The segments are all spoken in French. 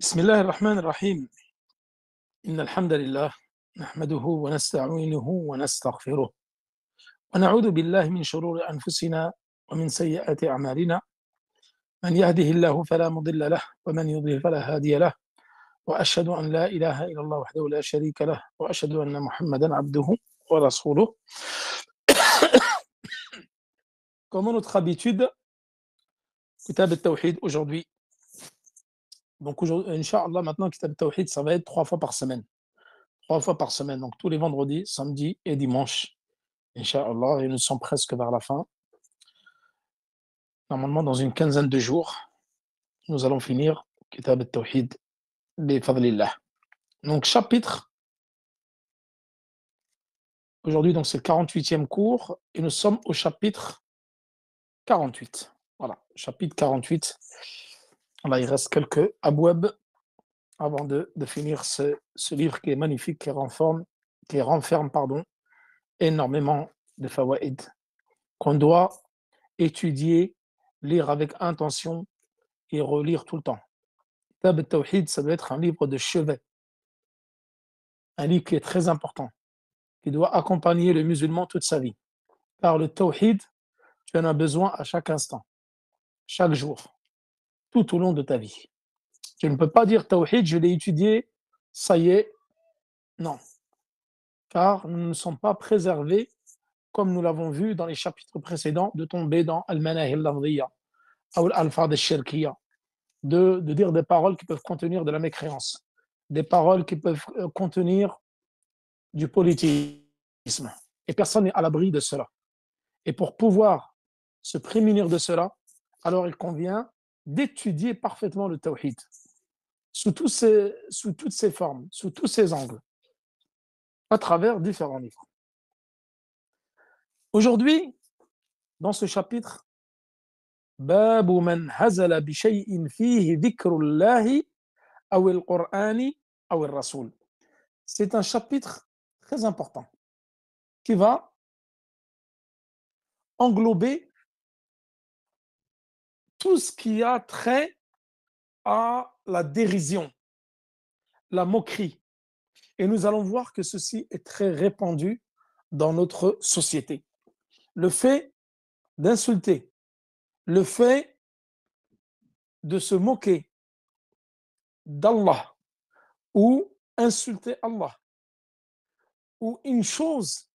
بسم الله الرحمن الرحيم إن الحمد لله نحمده ونستعينه ونستغفره ونعوذ بالله من شرور أنفسنا ومن سيئات أعمالنا من يهده الله فلا مضل له ومن يضلل فلا هادي له وأشهد أن لا إله إلا الله وحده لا شريك له وأشهد أن محمدا عبده ورسوله. Comme notre habitude, Kitab al-Tawhid aujourd'hui. Donc aujourd'hui, Inch'Allah, maintenant Kitab al-Tawhid, ça va être 3 fois par semaine. 3 fois par semaine, donc tous les vendredis, samedis et dimanches. Inch'Allah, et nous sommes presque vers la fin. Normalement, dans une quinzaine de jours, nous allons finir Kitab al-Tawhid bi-fadlillah. Donc, chapitre, aujourd'hui, donc c'est le 48e cours, et nous sommes au chapitre 48. Voilà, chapitre 48. Là, il reste quelques abouab avant de finir ce livre qui est magnifique, qui renferme énormément de fawaïd qu'on doit étudier, lire avec intention et relire tout le temps. Kitab al-Tawhid, ça doit être un livre de chevet, un livre qui est très important, qui doit accompagner le musulman toute sa vie. Car le Tawhid, tu en as besoin à chaque instant, chaque jour, tout au long de ta vie. Tu ne peux pas dire Tawhid, je l'ai étudié, ça y est. Non. Car nous ne sommes pas préservés, comme nous l'avons vu dans les chapitres précédents, de tomber dans Al-Manahi al-Lafdhiya ou Al-Alfad al-Shirkiya, de dire des paroles qui peuvent contenir de la mécréance, des paroles qui peuvent contenir du politisme. Et personne n'est à l'abri de cela. Et pour pouvoir se prémunir de cela, alors il convient d'étudier parfaitement le tawhid, sous toutes ses formes, sous tous ses angles, à travers différents livres. Aujourd'hui, dans ce chapitre, باب من هزل بشيء فيه ذكر الله أو القرآن أو الرسول. C'est un chapitre très important qui va englober tout ce qui a trait à la dérision, la moquerie. Et nous allons voir que ceci est très répandu dans notre société. Le fait d'insulter, le fait de se moquer d'Allah ou insulter Allah ou une chose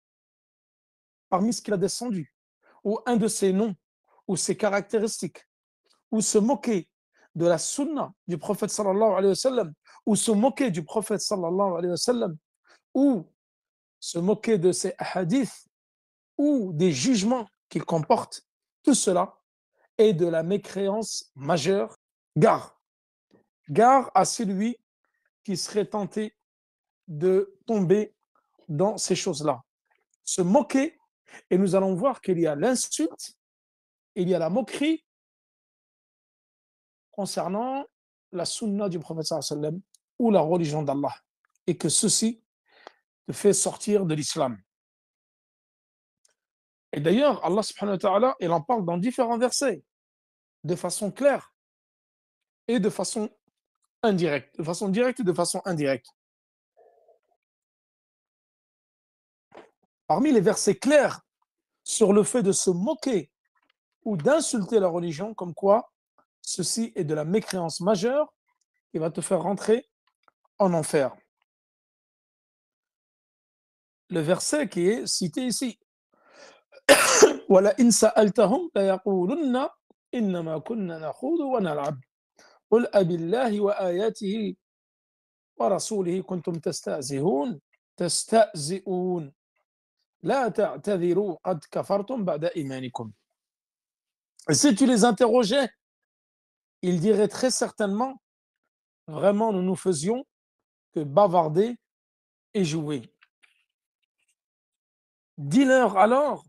parmi ce qu'il a descendu ou un de ses noms ou ses caractéristiques ou se moquer de la sunna du prophète sallallahu alayhi wa sallam ou se moquer du prophète sallallahu alayhi wa sallam ou se moquer de ses hadiths ou des jugements qu'il comporte, tout cela est de la mécréance majeure. Gare, gare à celui qui serait tenté de tomber dans ces choses-là. Se moquer, et nous allons voir qu'il y a l'insulte, il y a la moquerie concernant la sunna du prophète sallallahu alayhi wa sallam ou la religion d'Allah, et que ceci te fait sortir de l'islam. Et d'ailleurs, Allah subhanahu wa ta'ala, il en parle dans différents versets, de façon claire et de façon indirecte, de façon directe et de façon indirecte. Parmi les versets clairs sur le fait de se moquer ou d'insulter la religion, comme quoi ceci est de la mécréance majeure qui va te faire rentrer en enfer. Le verset qui est cité ici. وَلَئِنْ سَأَلْتَهُمْ لَيَقُولُنَّ إِنَّمَا كُنَّا نَخُوضُ وَنَلْعَبُ قُلْ أَبِاللَّهِ وَآيَاتِهِ وَرَسُولِهِ كُنْتُمْ تستهزئون لا تعتذروا قد كفرتم بعد إيمانكم. Et si tu les interrogeais, ils diraient très certainement, vraiment nous ne faisions que bavarder et jouer. Dis-leur alors,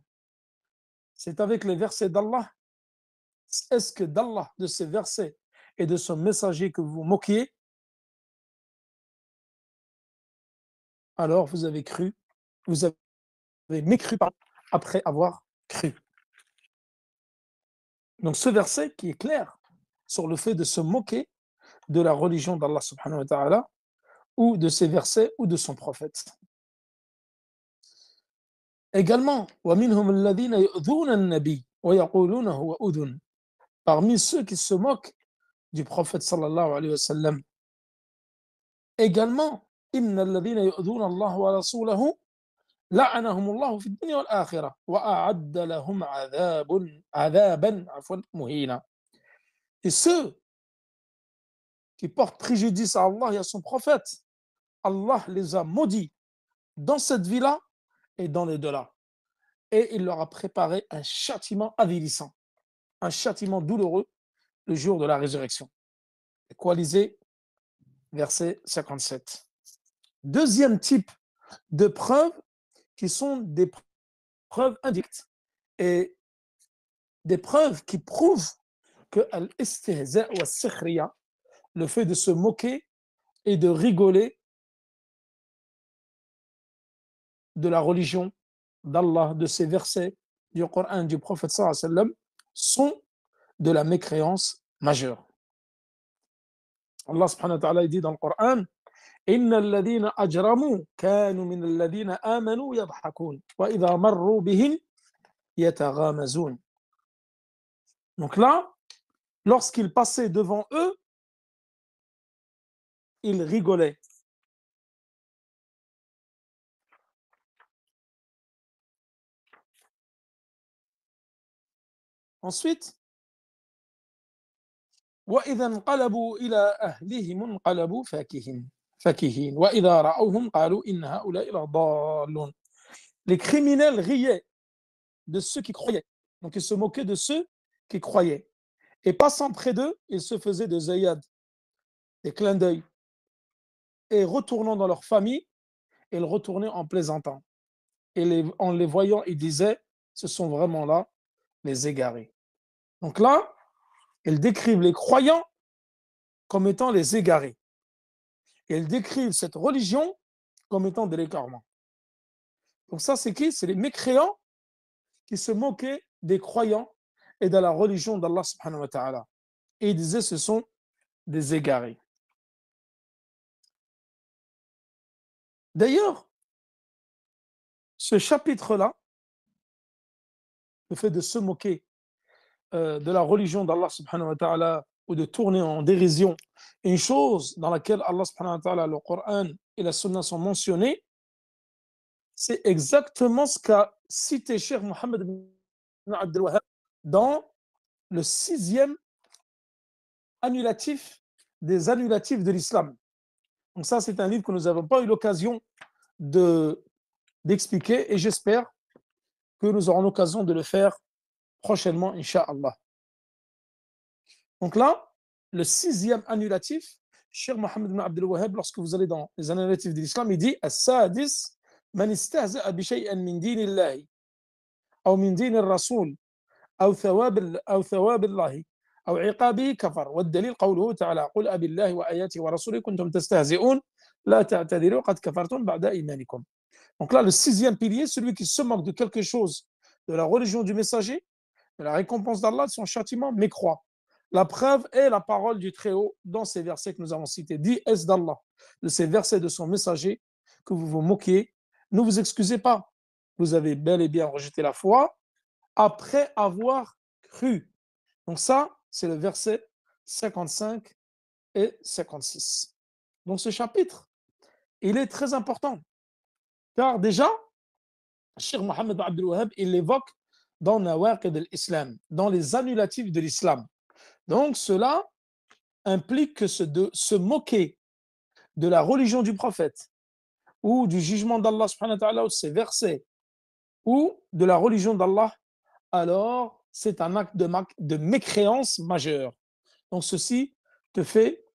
c'est avec les versets d'Allah. Est-ce que d'Allah, de ces versets et de son messager que vous vous moquiez, alors vous avez cru, vous avez mécru après avoir cru. Donc ce verset qui est clair sur le fait de se moquer de la religion d'Allah subhanahu wa ta'ala, ou de ses versets, ou de son prophète. Également, وَمِنْهُمُ الَّذِينَ يُؤْذُونَ النَّبِيَّ وَيَقُولُونَ هُوَ أُذُنٌ. Parmi ceux qui se moquent du prophète sallallahu alayhi wa sallam. Également, إِنَّ الَّذِينَ يُؤْذُونَ اللَّهَ وَرَسُولَهُ لعنهم الله في الدنيا والآخرة وأعد لهم عذابا مهينا. Et ceux qui portent préjudice à Allah et à son prophète, Allah les a maudits dans cette vie-là et dans les deux-là. Et il leur a préparé un châtiment avilissant, un châtiment douloureux le jour de la résurrection. Lisez verset 57. Deuxième type de preuves qui sont des preuves indirectes et des preuves qui prouvent que al-istihza wa sikhriya, le fait de se moquer et de rigoler de la religion d'Allah, de ses versets, du Coran, du prophète sallallahu alayhi wa sallam, sont de la mécréance majeure. Allah subhanahu wa ta'ala dit dans le Coran: Inna alladhina ajramu kanu min alladhina amanu yadhakun wa idha marru bihim yataghamazun. Donc là, lorsqu'ils passaient devant eux, ils rigolaient. Ensuite, وإذا انقلبوا إلى أهلهم انقلبوا فكهين وإذا رأوهم قالوا إن هؤلاء لضالون. Les criminels riaient de ceux qui croyaient. Donc ils se moquaient de ceux qui croyaient. Et passant près d'eux, ils se faisaient des œillades, des clins d'œil. Et retournant dans leur famille, ils retournaient en plaisantant. Et en les voyant, ils disaient: ce sont vraiment là les égarés. Donc là, ils décrivent les croyants comme étant les égarés. Et ils décrivent cette religion comme étant de l'égarement. Donc ça, c'est qui? C'est les mécréants qui se moquaient des croyants et de la religion d'Allah subhanahu wa ta'ala. Et ils disaient: ce sont des égarés. D'ailleurs, ce chapitre-là, le fait de se moquer de la religion d'Allah subhanahu wa ta'ala ou de tourner en dérision, une chose dans laquelle Allah subhanahu wa ta'ala, le Coran et la Sunna sont mentionnés, c'est exactement ce qu'a cité Cheikh Mohammed ibn Abdel Wahhab dans le 6e annulatif des annulatifs de l'islam. Donc ça, c'est un livre que nous n'avons pas eu l'occasion d'expliquer et j'espère que nous aurons l'occasion de le faire prochainement, Inch'Allah. Donc là, le 6e annulatif, Cheikh Mohammed ibn Abdel Wahhab, lorsque vous allez dans les annulatifs de l'islam, il dit: As-sadis man istahza'a bi shay'in min dinillahi aw min dinir rasul aw thawab Allah aw iqabihi kafar wa ad-dalil qawluhu ta'ala qul abillahi wa ayatihi wa rasulihi kuntum tastahzi'un la ta'tadiru qad kafartum ba'da imanikum. Donc là, le 6e pilier, celui qui se moque de quelque chose de la religion du messager, de la récompense d'Allah, de son châtiment, mécroit. La preuve est la parole du Très-Haut dans ces versets que nous avons cités. Dit: est-ce d'Allah, de ces versets de son messager, que vous vous moquez? Ne vous excusez pas. Vous avez bel et bien rejeté la foi après avoir cru. Donc ça, c'est le verset 55 et 56. Donc ce chapitre, il est très important. Car déjà, Cheikh Mohammed Abdel Wahhab, il l'évoque dans Nawaqid al-Islam, dans les annulatifs de l'islam. Donc cela implique que de se moquer de la religion du prophète ou du jugement d'Allah subhanahu wa ta'ala ou de ses versets ou de la religion d'Allah, alors c'est un acte de mécréance majeure. Donc ceci te fait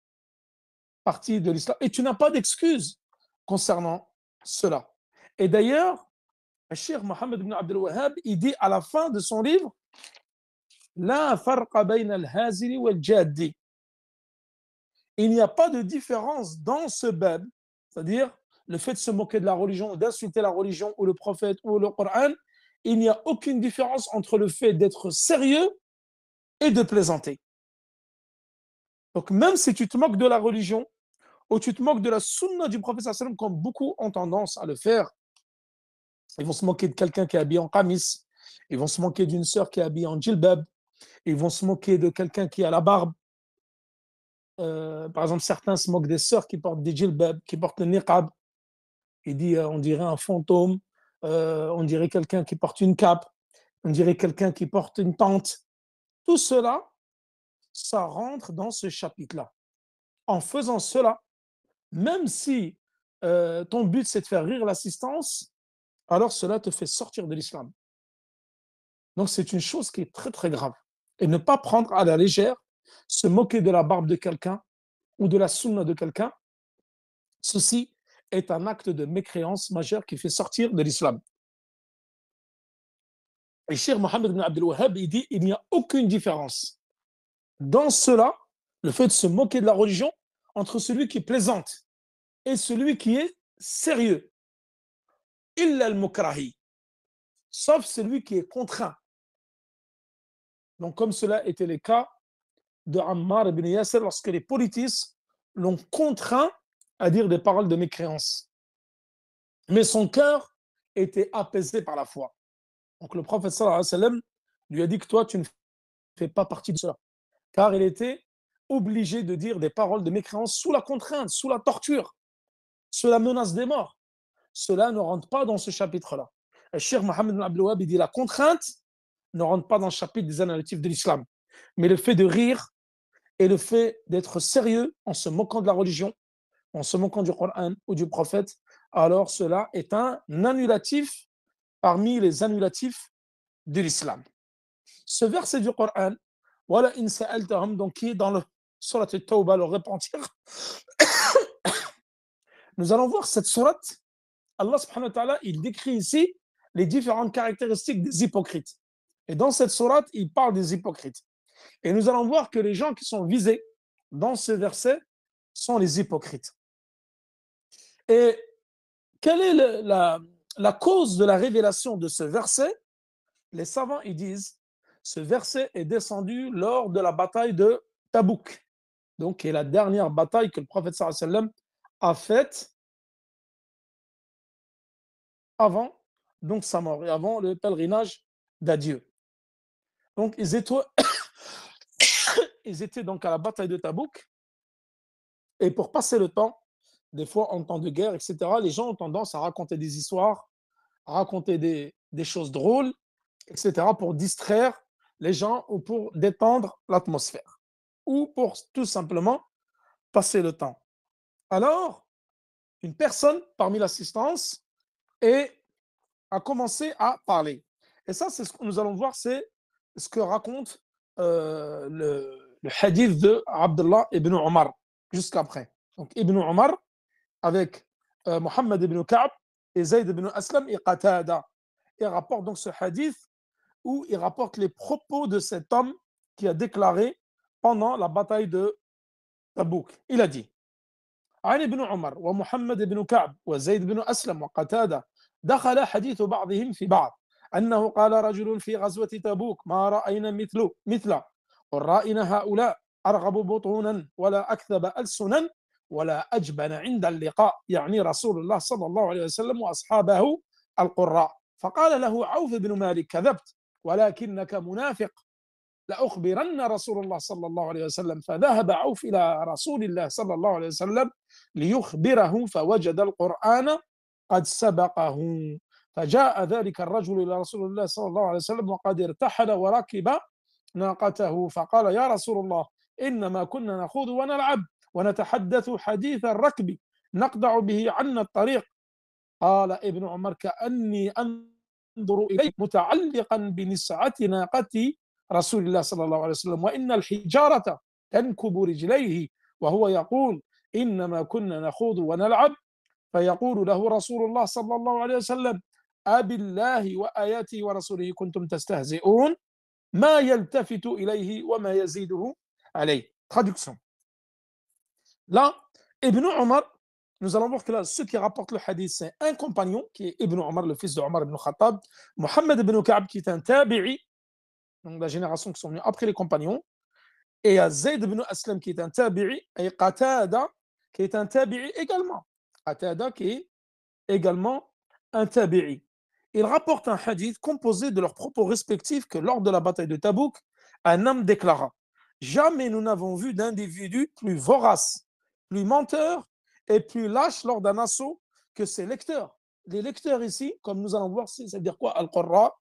partie de l'islam et tu n'as pas d'excuse concernant cela. Et d'ailleurs, Cheikh Mohammed ibn Abdel Wahhab, il dit à la fin de son livre: La farqa bayna al-hazili wal-jaddi. Il n'y a pas de différence dans ce bab, c'est-à-dire le fait de se moquer de la religion, d'insulter la religion ou le prophète ou le Coran. Il n'y a aucune différence entre le fait d'être sérieux et de plaisanter. Donc, même si tu te moques de la religion ou tu te moques de la sunna du prophète sallallahu alayhi wa sallam, comme beaucoup ont tendance à le faire, ils vont se moquer de quelqu'un qui est habillé en qamis, ils vont se moquer d'une sœur qui est habillée en djilbab, ils vont se moquer de quelqu'un qui a la barbe. Par exemple, certains se moquent des sœurs qui portent des djilbab, qui portent le niqab. Il dit, on dirait un fantôme, on dirait quelqu'un qui porte une cape, on dirait quelqu'un qui porte une tente. Tout cela, ça rentre dans ce chapitre-là. En faisant cela, même si ton but c'est de faire rire l'assistance, alors cela te fait sortir de l'islam. Donc c'est une chose qui est très très grave. Et ne pas prendre à la légère, se moquer de la barbe de quelqu'un ou de la sunna de quelqu'un, ceci est un acte de mécréance majeure qui fait sortir de l'islam. Et Cheikh Mohammed ibn Abdel Wahhab, il dit il n'y a aucune différence dans cela, le fait de se moquer de la religion, entre celui qui plaisante et celui qui est sérieux. Illa al-mukrahi, sauf celui qui est contraint. Donc, comme cela était le cas de Ammar ibn Yasser lorsque les politistes l'ont contraint à dire des paroles de mécréance. Mais son cœur était apaisé par la foi. Donc, le prophète sallallahu alayhi wa sallam lui a dit que toi, tu ne fais pas partie de cela. Car il était obligé de dire des paroles de mécréance sous la contrainte, sous la torture, sous la menace des morts. Cela ne rentre pas dans ce chapitre-là. Le Cheikh Mohammed ibn Abdel Wahhab dit la contrainte ne rentre pas dans le chapitre des analytiques de l'islam. Mais le fait de rire et le fait d'être sérieux en se moquant de la religion, en se moquant du Coran ou du prophète, alors cela est un annulatif parmi les annulatifs de l'islam. Ce verset du Coran, voilà in sa'altahum, donc qui est dans le surat al-Tawbah, le repentir. Nous allons voir cette sourate. Allah subhanahu wa ta'ala, il décrit ici les différentes caractéristiques des hypocrites. Et dans cette sourate, il parle des hypocrites. Et nous allons voir que les gens qui sont visés dans ce verset sont les hypocrites. Et quelle est la cause de la révélation de ce verset? Les savants, ils disent, ce verset est descendu lors de la bataille de Tabouk, donc qui est la dernière bataille que le prophète sallallahu alayhi wa sallam a faite avant donc sa mort et avant le pèlerinage d'adieu. Donc ils étaient donc à la bataille de Tabouk, et pour passer le temps, des fois en temps de guerre, etc., les gens ont tendance à raconter des histoires, à raconter des choses drôles, etc., pour distraire les gens ou pour détendre l'atmosphère, ou pour tout simplement passer le temps. Alors, une personne parmi l'assistance a commencé à parler. Et ça, c'est ce que nous allons voir, c'est ce que raconte le hadith de Abdullah ibn Omar, jusqu'après. Donc, Ibn Omar, avec Mohammed ibn Ka'b et Zayd ibn Aslam et Qatada. Il rapporte donc ce hadith où il rapporte les propos de cet homme qui a déclaré pendant la bataille de Tabouk. Il a dit عن ابن عمر ومحمد بن كعب وزيد بن أسلم وقتادة دخل حديث بعضهم في بعض أنه قال رجل في غزوة تبوك ما رأينا مثله قل رأينا هؤلاء أرغب بطونا ولا أكذب ألسنا ولا أجبن عند اللقاء يعني رسول الله صلى الله عليه وسلم وأصحابه القراء فقال له عوف بن مالك كذبت ولكنك منافق لأخبرن رسول الله صلى الله عليه وسلم فذهب عوف إلى رسول الله صلى الله عليه وسلم ليخبره فوجد القرآن قد سبقه فجاء ذلك الرجل إلى رسول الله صلى الله عليه وسلم وقد ارتحل وركب ناقته فقال يا رسول الله إنما كنا نخوض ونلعب ونتحدث حديث الركب نقطع به عنا الطريق قال ابن عمر كأني أنظر إليك متعلقا بنسعة ناقتي رسول الله صلى الله عليه وسلم وإن الحجارة تنكب رجليه وهو يقول إنما كنا نخوض ونلعب فيقول له رسول الله صلى الله عليه وسلم أبالله وآياته ورسوله كنتم تستهزئون ما يلتفت إليه وما يزيده عليه. Traduction. Là, Ibn Omar, nous allons voir que là, ceux qui rapportent le hadith, c'est un compagnon qui est Ibn Omar, le fils de Omar ibn Khattab, Mohammed ibn Ka'b qui est un tabi'i, donc la génération qui sont venus après les compagnons, Et il y a Zayd ibn Aslam qui est un tabi'i, et Qatada qui est un tabi'i également. Qatada qui est également un tabi'i. Ils rapportent un hadith composé de leurs propos respectifs que lors de la bataille de Tabouk, un homme déclara: jamais nous n'avons vu d'individu plus vorace, plus menteur et plus lâche lors d'un assaut que ses lecteurs. Les lecteurs ici, comme nous allons voir, c'est-à-dire quoi? Al-Qurra.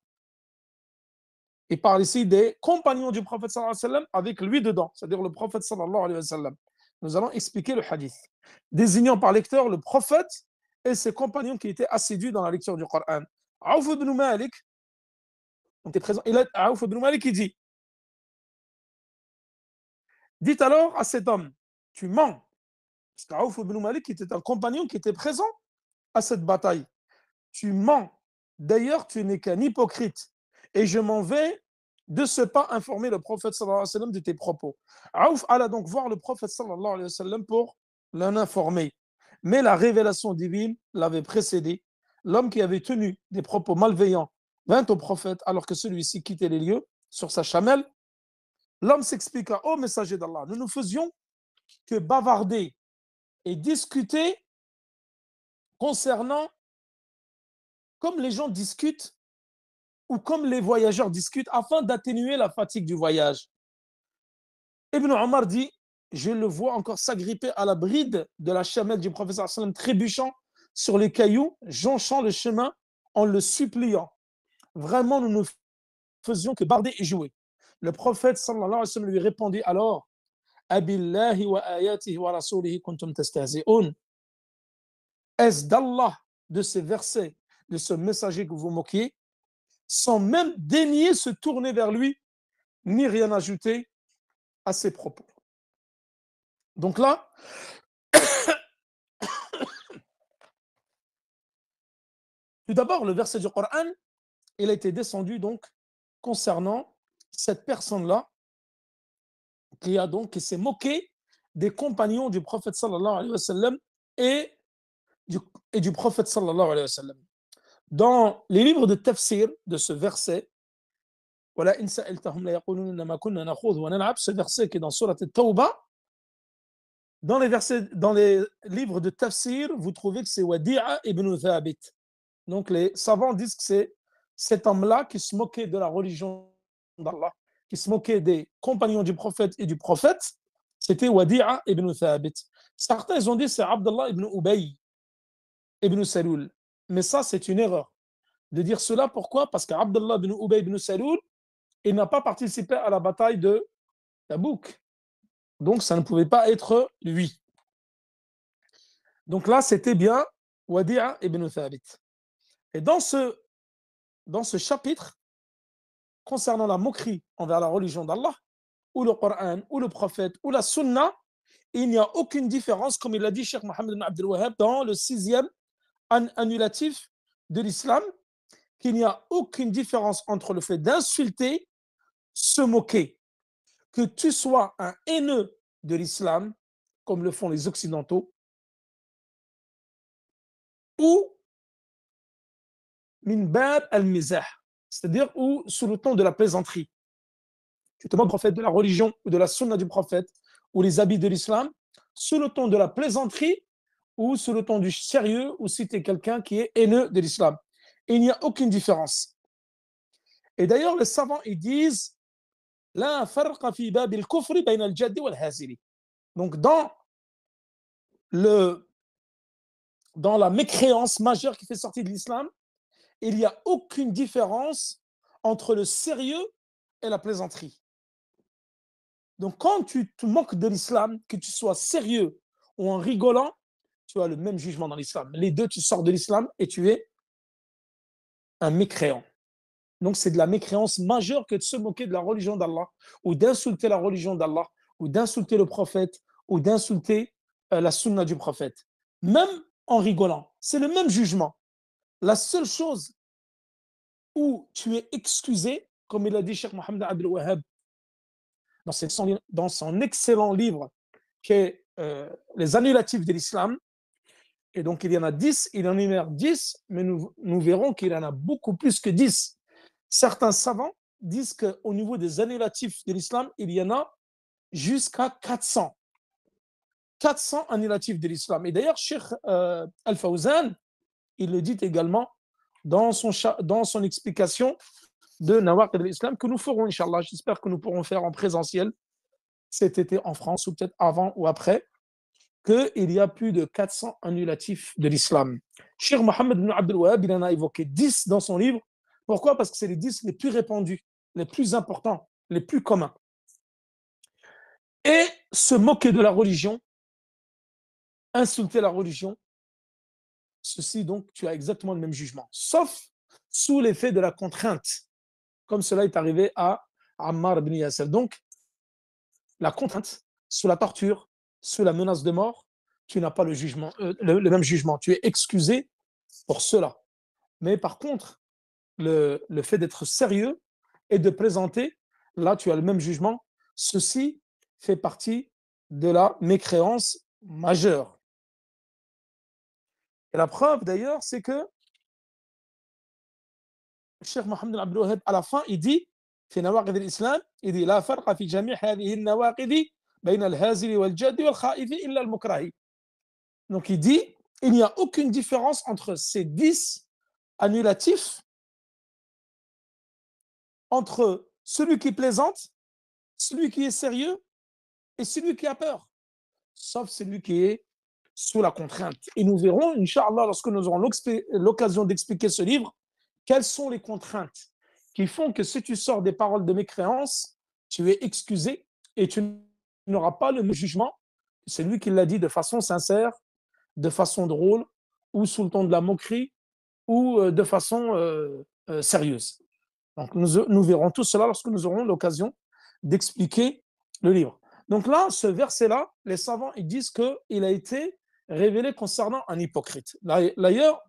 Il parle ici des compagnons du prophète sallallahu alayhi wa sallam avec lui dedans, c'est-à-dire le prophète sallallahu alayhi wa sallam. Nous allons expliquer le hadith. Désignant par lecteur le prophète et ses compagnons qui étaient assidus dans la lecture du Coran. Aouf ibn Malik était présent. Aouf ibn Malik qui dit: dites alors à cet homme, tu mens. Parce qu'Aouf ibn Malik était un compagnon qui était présent à cette bataille. Tu mens. D'ailleurs, tu n'es qu'un hypocrite. Et je m'en vais de ce pas informer le prophète sallallahu alayhi wa sallam de tes propos. Aouf alla donc voir le prophète sallallahu alayhi wa sallam pour l'en informer. Mais la révélation divine l'avait précédé. L'homme qui avait tenu des propos malveillants vint au prophète alors que celui-ci quittait les lieux sur sa chamelle. L'homme s'expliqua: ô messager d'Allah, nous ne faisions que bavarder et discuter concernant, comme les gens discutent ou comme les voyageurs discutent, afin d'atténuer la fatigue du voyage. Ibn Omar dit: je le vois encore s'agripper à la bride de la chamelle du prophète sallam, trébuchant sur les cailloux, jonchant le chemin en le suppliant. Vraiment, nous ne faisions que barder et jouer. Le prophète sallallahu alayhi wa sallam lui répondit alors: Abillahi wa ayatihi wa rasulihi kuntum tastahzi'un. Est-ce d'Allah, de ces versets, de ce messager que vous moquiez, sans même daigner se tourner vers lui, ni rien ajouter à ses propos. Donc là, tout d'abord, le verset du Coran, il a été descendu donc concernant cette personne-là qui s'est moqué des compagnons du prophète sallallahu alayhi wa sallam et du prophète sallallahu alayhi wa sallam. Dans les livres de tafsir de ce verset, voilà, ce verset qui est dans Surat al-Tawbah, dans les livres de tafsir, vous trouvez que c'est Wadi'a ibn Thabit. Donc les savants disent que c'est cet homme-là qui se moquait de la religion d'Allah, qui se moquait des compagnons du prophète et du prophète. C'était Wadi'a ibn Thabit. Certains ils ont dit c'est Abdullah ibn Ubay ibn Salul. Mais ça, c'est une erreur de dire cela. Pourquoi? Parce qu'Abdullah ibn Ubay ibn Salul, il n'a pas participé à la bataille de Tabouk. Donc, ça ne pouvait pas être lui. Donc là, c'était bien Wadi'a ibn Thabit. Et dans ce chapitre, concernant la moquerie envers la religion d'Allah, ou le Coran, ou le prophète, ou la Sunna, il n'y a aucune différence, comme il l'a dit Cheikh Mohammed ibn Abdel Wahhab dans le 6e annulatif de l'islam, qu'il n'y a aucune différence entre le fait d'insulter, se moquer, que tu sois un haineux de l'islam, comme le font les Occidentaux, ou min bab al-mizah, c'est-à-dire ou sous le ton de la plaisanterie. Tu te moques du prophète, de la religion ou de la sunna du prophète ou les habits de l'islam, sous le ton de la plaisanterie ou sous le ton du sérieux, ou si tu es quelqu'un qui est haineux de l'islam. Il n'y a aucune différence. Et d'ailleurs, les savants, ils disent la farqa fi bab al-kufri bayna al-jadd wal-hazili. Donc, dans la mécréance majeure qui fait sortir de l'islam, il n'y a aucune différence entre le sérieux et la plaisanterie. Donc, quand tu te moques de l'islam, que tu sois sérieux ou en rigolant, tu as le même jugement dans l'islam. Les deux, tu sors de l'islam et tu es un mécréant. Donc, c'est de la mécréance majeure que de se moquer de la religion d'Allah, ou d'insulter la religion d'Allah, ou d'insulter le prophète, ou d'insulter la sunna du prophète. Même en rigolant, c'est le même jugement. La seule chose où tu es excusé, comme il a dit Cheikh Mohammed Abdel Wahhab dans son excellent livre qui est Les annulatifs de l'islam, et donc il y en a 10, il en énumère 10, mais nous verrons qu'il y en a beaucoup plus que 10. Certains savants disent qu'au niveau des annulatifs de l'islam, il y en a jusqu'à 400. 400 annulatifs de l'islam. Et d'ailleurs, Cheikh Al-Fawzan, il le dit également dans son explication de Nawaqid al-Islam que nous ferons, Inch'Allah. J'espère que nous pourrons faire en présentiel cet été en France ou peut-être avant ou après, qu'il y a plus de 400 annulatifs de l'islam. Cheikh Mohammed ibn Abdul Wahhab, il en a évoqué 10 dans son livre. Pourquoi? Parce que c'est les 10 les plus répandus, les plus importants, les plus communs. Et se moquer de la religion, insulter la religion, ceci donc, tu as exactement le même jugement, sauf sous l'effet de la contrainte, comme cela est arrivé à Ammar ibn Yasser. Donc, la contrainte, sous la torture, sous la menace de mort, tu n'as pas le même jugement. Tu es excusé pour cela. Mais par contre, le fait d'être sérieux et de présenter, là, tu as le même jugement. Ceci fait partie de la mécréance majeure. Et la preuve, d'ailleurs, c'est que Cheikh Mohammed Abdul Wahhab, à la fin, il dit, في نواقض الإسلام il dit لا فرق في جميع هذه النواقض بين الهازل والجاد والخائف إلا المكره. Donc il dit, il n'y a aucune différence entre ces 10 annulatifs, entre celui qui plaisante, celui qui est sérieux et celui qui a peur, sauf celui qui est sous la contrainte. Et nous verrons, Inch'Allah, lorsque nous aurons l'occasion d'expliquer ce livre, quelles sont les contraintes qui font que si tu sors des paroles de mécréance, tu es excusé et tu n'auras pas le jugement. C'est lui qui l'a dit de façon sincère, de façon drôle, ou sous le ton de la moquerie, ou de façon sérieuse. Donc nous verrons tout cela lorsque nous aurons l'occasion d'expliquer le livre. Donc là, ce verset-là, les savants ils disent qu'il a été révélé concernant un hypocrite. D'ailleurs,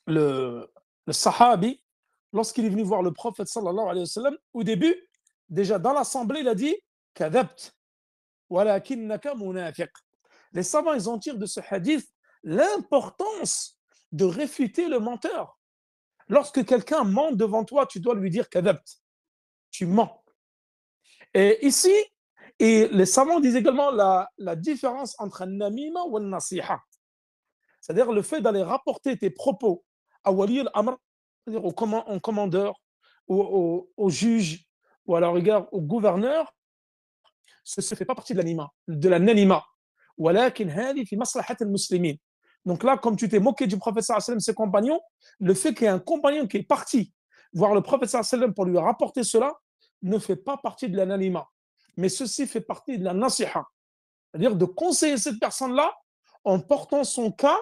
le sahabi, lorsqu'il est venu voir le prophète sallallahu alayhi wa sallam, au début, déjà dans l'assemblée, il a dit « Kadhabt, walakinnaka munafiq ». Les savants, ils en tirent de ce hadith l'importance de réfuter le menteur. Lorsque quelqu'un ment devant toi, tu dois lui dire « Kadhabt », tu mens. Et ici, et les savants disent également la différence entre un namima ou un nasiha. C'est-à-dire le fait d'aller rapporter tes propos à wali al-amr, c'est-à-dire au commandeur, au juge, ou à la rigueur au gouverneur, ce ne fait pas partie de l'anima. Donc là, comme tu t'es moqué du prophète sallallahu alayhi wa sallam, ses compagnons, le fait qu'il y ait un compagnon qui est parti voir le prophète sallallahu alayhi wa sallam pour lui rapporter cela ne fait pas partie de l'anima. Mais ceci fait partie de la nasiha. C'est-à-dire de conseiller cette personne-là en portant son cas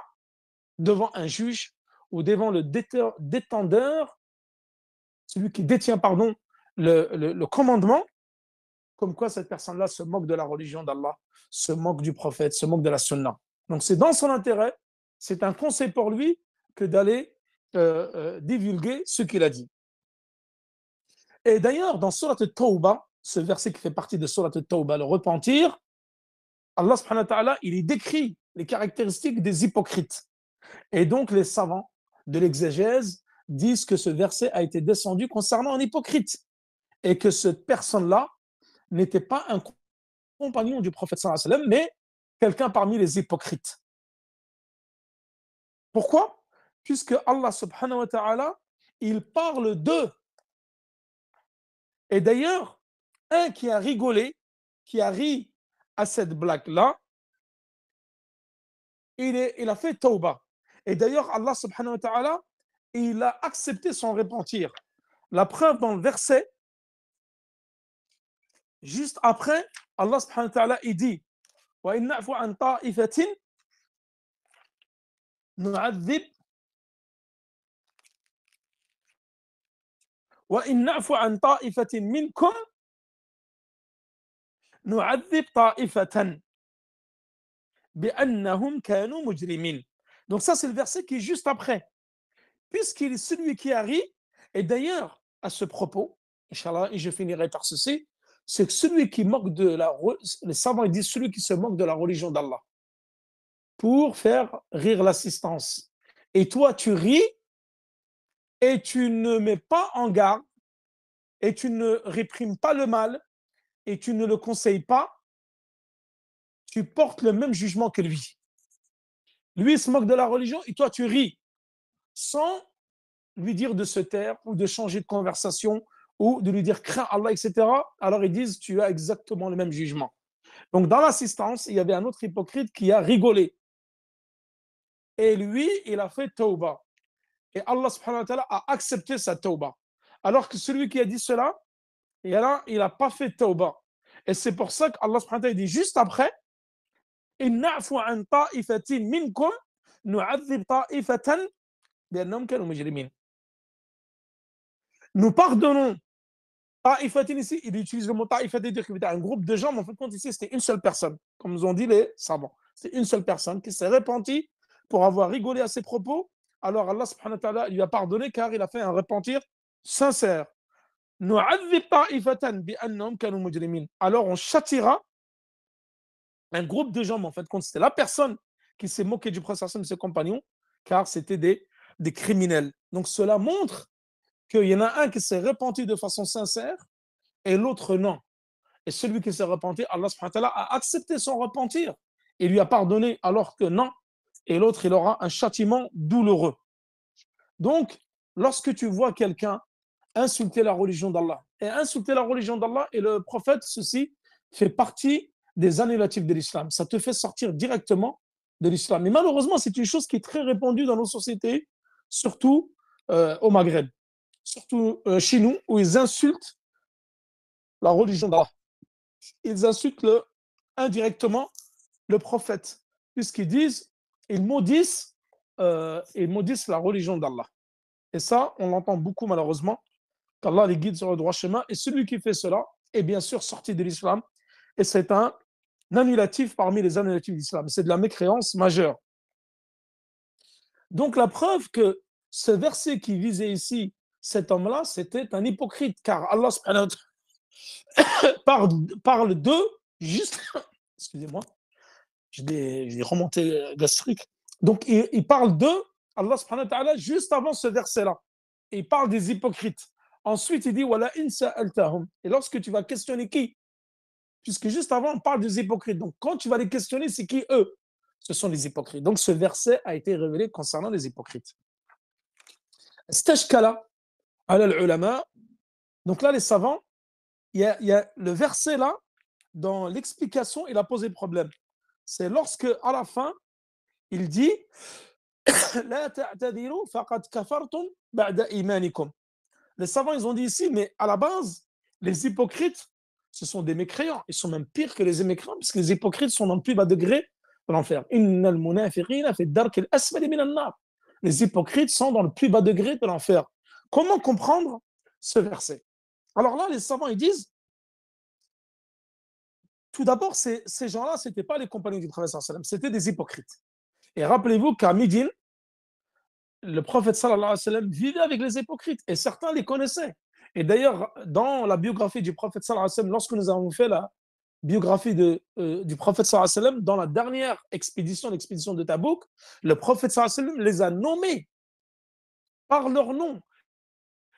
devant un juge ou devant le détendeur, celui qui détient, pardon, le commandement, comme quoi cette personne-là se moque de la religion d'Allah, se moque du prophète, se moque de la sunna. Donc c'est dans son intérêt, c'est un conseil pour lui que d'aller divulguer ce qu'il a dit. Et d'ailleurs, dans Surat al-Tawbah, ce verset qui fait partie de Surat al-Tawbah, le repentir, Allah subhanahu wa ta'ala, il y décrit les caractéristiques des hypocrites. Et donc, les savants de l'exégèse disent que ce verset a été descendu concernant un hypocrite et que cette personne-là n'était pas un compagnon du prophète sallallahu alayhi wa sallam, mais quelqu'un parmi les hypocrites. Pourquoi? Puisque Allah subhanahu wa ta'ala, il parle d'eux. Et d'ailleurs, un qui a rigolé, qui a ri à cette blague-là, il a fait tawbah. Et d'ailleurs, Allah subhanahu wa ta'ala, il a accepté son repentir. La preuve dans le verset, juste après, Allah subhanahu wa ta'ala, il dit وَإِنْ نَعْفُ عَنْ طَائِفَةٍ نُعَذِّبْ وَإِنْ نَعْفُ عَنْ طَائِفَةٍ مِنْكُمْ نُعَذِّبْ طَائِفَةً بِأَنَّهُمْ كَانُوا مُجْرِمِينَ. Donc ça, c'est le verset qui est juste après. Puisqu'il est celui qui a ri, et d'ailleurs, à ce propos, Inch'Allah, et je finirai par ceci, c'est que celui qui moque de les savants disent celui qui se moque de la religion d'Allah pour faire rire l'assistance. Et toi, tu ris et tu ne mets pas en garde et tu ne réprimes pas le mal et tu ne le conseilles pas, tu portes le même jugement que lui. Lui, il se moque de la religion et toi, tu ris sans lui dire de se taire ou de changer de conversation ou de lui dire crains Allah, etc. Alors ils disent tu as exactement le même jugement. Donc dans l'assistance, il y avait un autre hypocrite qui a rigolé. Et lui, il a fait tauba. Et Allah subhanahu wa ta'ala a accepté sa tauba. Alors que celui qui a dit cela, et là, il n'a pas fait tauba. Et c'est pour ça qu'Allah subhanahu wa ta'ala dit juste après إن نعفو عن طائفة منكم نعذب طائفة بأنهم كانوا مجرمين. Nous pardonnons. Ta'ifatin ici, il utilise le mot ta'ifatin, dire qu'il y avait un groupe de gens, mais en fait, ici, c'était une seule personne, comme nous ont dit les savants. C'est une seule personne qui s'est repentie pour avoir rigolé à ses propos. Alors Allah subhanahu wa ta'ala lui a pardonné car il a fait un repentir sincère. Alors on châtira un groupe de gens, mais en fait, c'était la personne qui s'est moquée du prophète et de ses compagnons, car c'était des criminels. Donc cela montre qu'il y en a un qui s'est repenti de façon sincère et l'autre non. Et celui qui s'est repenti, Allah subhanahu wa ta'ala a accepté son repentir et lui a pardonné, alors que non. Et l'autre, il aura un châtiment douloureux. Donc, lorsque tu vois quelqu'un insulter la religion d'Allah, et insulter la religion d'Allah et le prophète, ceci fait partie des annulatifs de l'islam. Ça te fait sortir directement de l'islam. Et malheureusement, c'est une chose qui est très répandue dans nos sociétés, surtout au Maghreb, surtout chez nous, où ils insultent la religion d'Allah. Ils insultent indirectement le prophète, puisqu'ils disent, ils maudissent la religion d'Allah. Et ça, on l'entend beaucoup malheureusement, qu'Allah les guide sur le droit chemin. Et celui qui fait cela est bien sûr sorti de l'islam. Et c'est un annulatif parmi les annulatifs de l'islam. C'est de la mécréance majeure. Donc la preuve que ce verset qui visait ici cet homme-là, c'était un hypocrite, car Allah parle d'eux juste, excusez-moi, j'ai des remontées gastriques. Donc il parle d'eux, Allah subhanahu wa ta'ala, juste avant ce verset-là. Et il parle des hypocrites. Ensuite, il dit Wala in sa'altahum. Et lorsque tu vas questionner qui? Puisque juste avant, on parle des hypocrites. Donc, quand tu vas les questionner, c'est qui eux? Ce sont les hypocrites. Donc, ce verset a été révélé concernant les hypocrites. Stashkala ala l'ulama. Donc là, les savants, il y a le verset là, dans l'explication, il a posé problème. C'est lorsque, à la fin, il dit La ta'tadiru faqad kafartum ba'da imanikum. Les savants, ils ont dit ici, mais à la base, les hypocrites, ce sont des mécréants. Ils sont même pires que les mécréants, parce que les hypocrites sont dans le plus bas degré de l'enfer. Les hypocrites sont dans le plus bas degré de l'enfer. Comment comprendre ce verset? Alors là, les savants, ils disent, tout d'abord, ces gens-là, ce n'étaient pas les compagnons du prophète, c'était des hypocrites. Et rappelez-vous qu'à Médine, le prophète sallallahu alayhi wa sallam vivait avec les hypocrites et certains les connaissaient. Et d'ailleurs, dans la biographie du prophète sallallahu alayhi wa sallam, lorsque nous avons fait la biographie du prophète sallallahu alayhi wa sallam, dans la dernière expédition, l'expédition de Tabouk, le prophète sallallahu alayhi wa sallam les a nommés par leur nom.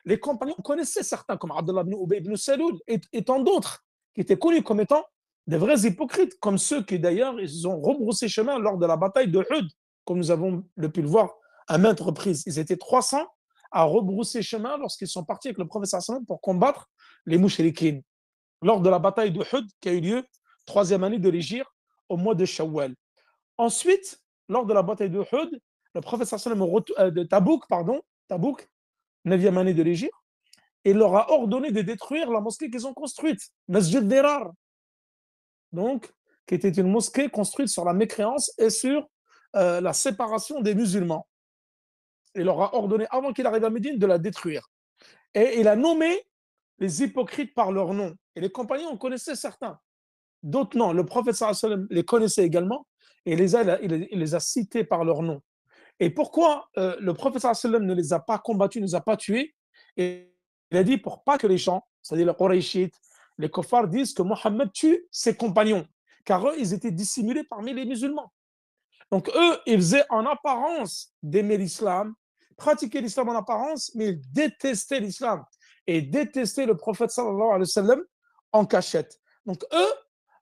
Les compagnons connaissaient certains, comme Abdullah ibn Ubay ibn Saloul et tant d'autres, qui étaient connus comme étant des vrais hypocrites, comme ceux qui d'ailleurs ils ont rebroussé chemin lors de la bataille de Hud, comme nous avons pu le voir à maintes reprises. Ils étaient 300 à rebrousser chemin lorsqu'ils sont partis avec le prophète sallam pour combattre les mouchriquines lors de la bataille de Hud qui a eu lieu 3e année de l'Hégire au mois de Shawwal. Ensuite, lors de la bataille de Hud, le prophète sallam de Tabouk, 9e année de l'Hégire, il leur a ordonné de détruire la mosquée qu'ils ont construite, Masjid Dirar, donc qui était une mosquée construite sur la mécréance et sur la séparation des musulmans. Il leur a ordonné, avant qu'il arrive à Médine, de la détruire. Et il a nommé les hypocrites par leur nom. Et les compagnons en connaissaient certains. D'autres non. Le prophète sallallahu alayhi wa sallam les connaissait également et il les a cités par leur nom. Et pourquoi le prophète sallallahu alayhi wa sallam ne les a pas combattus, ne les a pas tués? Et il a dit pour pas que les gens, c'est-à-dire les Qurayshites, les Kuffars disent que Mohammed tue ses compagnons, car eux, ils étaient dissimulés parmi les musulmans. Donc eux, ils faisaient en apparence d'aimer l'islam, pratiquer l'islam en apparence, mais ils détestaient l'islam et détestaient le prophète sallallahu alayhi wa sallam en cachette. Donc eux,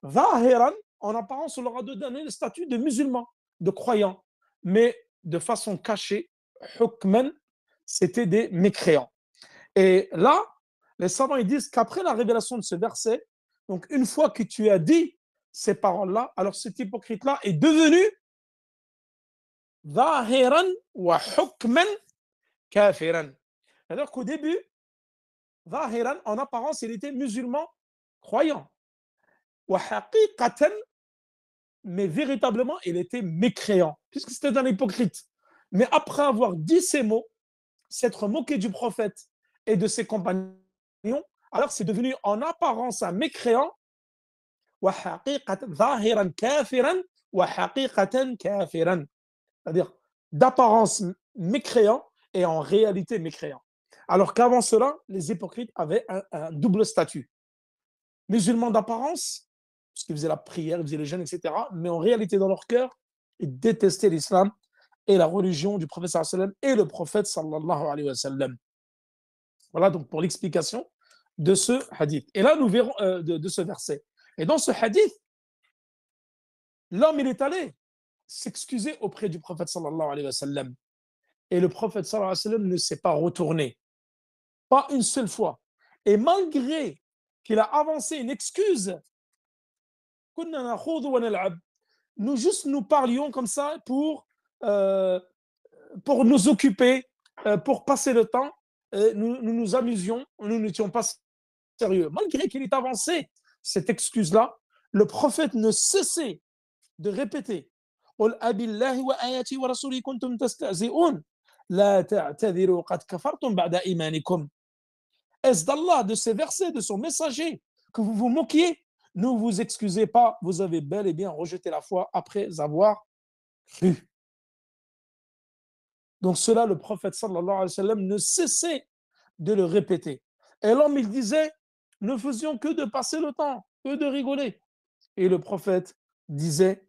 zahiran, en apparence, on leur a donné le statut de musulmans, de croyants. Mais de façon cachée, hukman, c'était des mécréants. Et là, les savants ils disent qu'après la révélation de ce verset, donc une fois que tu as dit ces paroles-là, alors cet hypocrite-là est devenu zahiran wa hukman kafiran. C'est-à-dire qu'au début, zahiran, en apparence, il était musulman croyant. Wa haqiqatan, mais véritablement, il était mécréant, puisque c'était un hypocrite. Mais après avoir dit ces mots, s'être moqué du prophète et de ses compagnons, alors c'est devenu en apparence un mécréant, c'est-à-dire d'apparence mécréant et en réalité mécréant. Alors qu'avant cela, les hypocrites avaient un double statut. Musulmans d'apparence, parce qu'ils faisaient la prière, ils faisaient les jeûnes, etc. Mais en réalité, dans leur cœur, ils détestaient l'islam et la religion du prophète sallallahu alayhi wa sallam et le prophète sallallahu alayhi wa sallam. Voilà donc pour l'explication de ce hadith. Et là, nous verrons de ce verset. Et dans ce hadith, l'homme, il est allé s'excuser auprès du prophète sallallahu alayhi wa sallam. Et le prophète sallallahu alayhi wa sallam ne s'est pas retourné. Pas une seule fois. Et malgré qu'il a avancé une excuse, nous parlions comme ça pour nous occuper, pour passer le temps, nous amusions, nous n'étions pas sérieux. Malgré qu'il ait avancé cette excuse-là, le prophète ne cessait de répéter Est-ce d'Allah, de ses versets, de son messager, que vous vous moquiez? Ne vous excusez pas, vous avez bel et bien rejeté la foi après avoir cru. Donc cela, le prophète sallallahu alayhi wa sallam ne cessait de le répéter. Et l'homme, il disait, ne faisions que de passer le temps, que de rigoler. Et le prophète disait,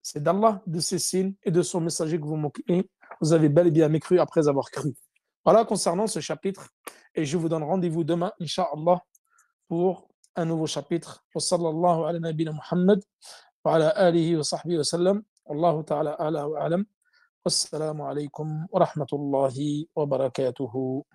c'est d'Allah, de ses signes et de son messager que vous moquez. Vous avez bel et bien mécru après avoir cru. Voilà concernant ce chapitre. Et je vous donne rendez-vous demain, Inch'Allah, pour un nouveau chapitre. Wa sallallahu ala nabina Muhammad wa ala alihi wa sahbihi wa sallam. Wallahu ta'ala ala wa alam. Wassalamu alaikum wa rahmatullahi wa barakatuhu.